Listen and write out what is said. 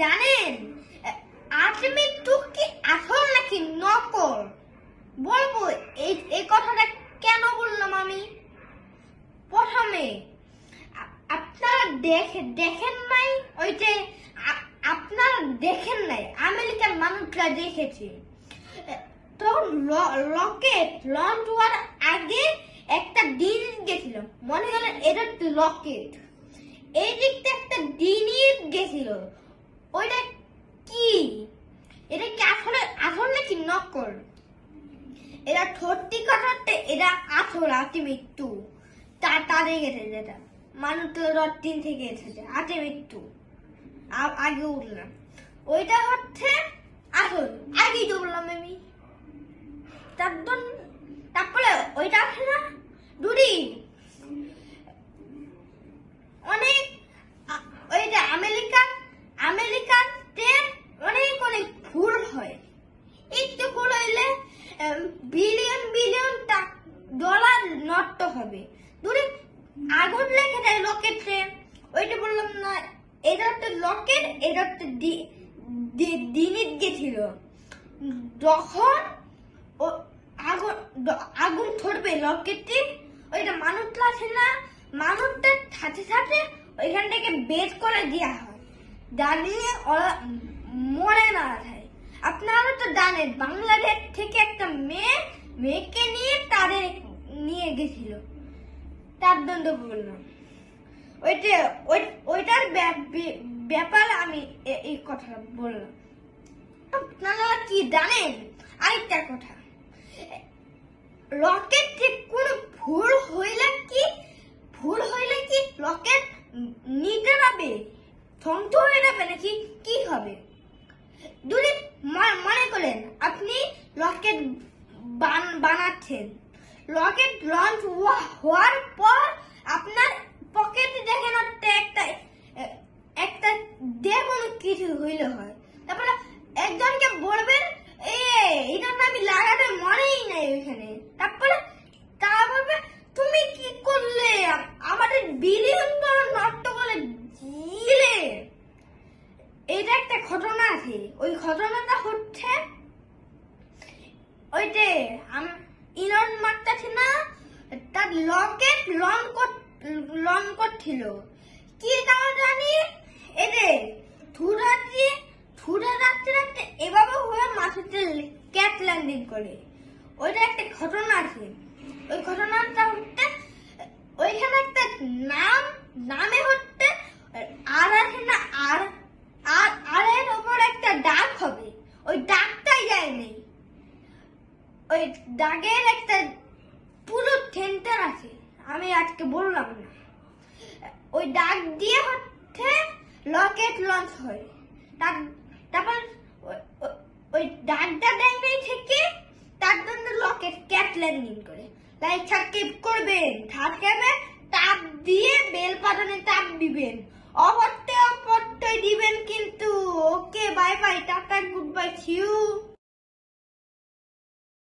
জানেন আর্টেমিস কি আসল নাকি নকল? বলবো এই কথাটা কেন বললাম আমি। প্রথমে আপনারা দেখেন নাই ওই যে আপনারা দেখেন নাই আমেরিকার মানুষরা দেখেছে তখন রকেট লঞ্চ হওয়ার আগে একটা জিনিস গেছিল, মনে করেন এটা রকেট, এই দিকটা একটা জিনিস গেছিল, ওইটা কি? এটা কি আসলে আসল নাকি নকল? এটা সত্যি কথাতে এটা আসল আর্টেমিস 2 তাদের গেছে, যেটা মানুষ দিন থেকে এসেছে আর্টেমিস 2 আগে উঠলাম, ওইটা হচ্ছে আসল। আগেই তো বললাম আমি। তারপরে ওইটা আছে না দুরি অনেক, ওই যে আমেরিকাতে অনেক ভুল হয়, একটু ভুল হইলে বিলিয়ন বিলিয়ন ডলার নষ্ট হবে। দুরি আগুন লেগে যায় রকেটে, ওইটা বললাম না, এটা হচ্ছে রকেট, এটা হচ্ছে জিনিস গেছিল, যখন আগুন ধরবে রকেটে, ওইটা মানুষটা আছে না, মানুষটার সাথে সাথে ওইখান থেকে বের করে দেওয়া হয়, দাঁড়িয়ে ওরা মরে না যায়। আপনারা তো জানেন বাংলাদেশ থেকে একটা মেয়েকে নিয়ে তাদের নিয়ে গেছিল, তার দণ্ড বললাম। ওইটার ব্যাপার আমি এই কথা বললাম। আপনারা কি জানেন আরেকটা কথা, রকেট থেকে কোনো ভুল হইলে কি রকেট নিতে যাবে, ধ্বংস হয়ে যাবে নাকি কি হবে? যদি মনে করেন আপনি রকেট বানাচ্ছেন, রকেট লঞ্চ হওয়ার পর আপনার পকেটে দেখেন একটা দেখুন কিছু হইলে হয়, তারপরে একজনকে বলবেন এটা আমি লাগাতে মনেই নাই ওইখানে, তারপরে তারা বলবে তুমি কি করলে, আমাদের বিলিয়ন ডলার নষ্ট করে দিলে। এটা একটা ঘটনা আছে, ওই ঘটনাটা হচ্ছে ওই যে ইলন মাস্ক আছে না, তার রকেট লঞ্চ করছিল, কি কারণ জানি, এই যে ছুটে রাখতে এভাবে হয়ে মাটিতে ক্যাট ল্যান্ডিং করে, ওইটা একটা ঘটনা আছে। ওই ঘটনাটা হচ্ছে ওইখানে একটা নামে হচ্ছে আর আছে না, আর এর ওপর একটা দাগ হবে, ওই দাগটাই যায়নি, ওই দাগের একটা পুরো সেন্টার আছে, আমি আজকে বললাম না, ওই দাগ দিয়ে হচ্ছে রকেট লঞ্চ হয়, তারপর ওই দাগটা দেখবে থেকে তার জন্য রকেট ক্যাট ল্যান্ডিং করে। লাইক সাবস্ক্রাইব করবেন, তাপ দিয়ে বেল বাটনে তাপ দিবেন, অবশ্যই দিবেন কিন্তু। Okay, bye bye, tata, good bye, see you.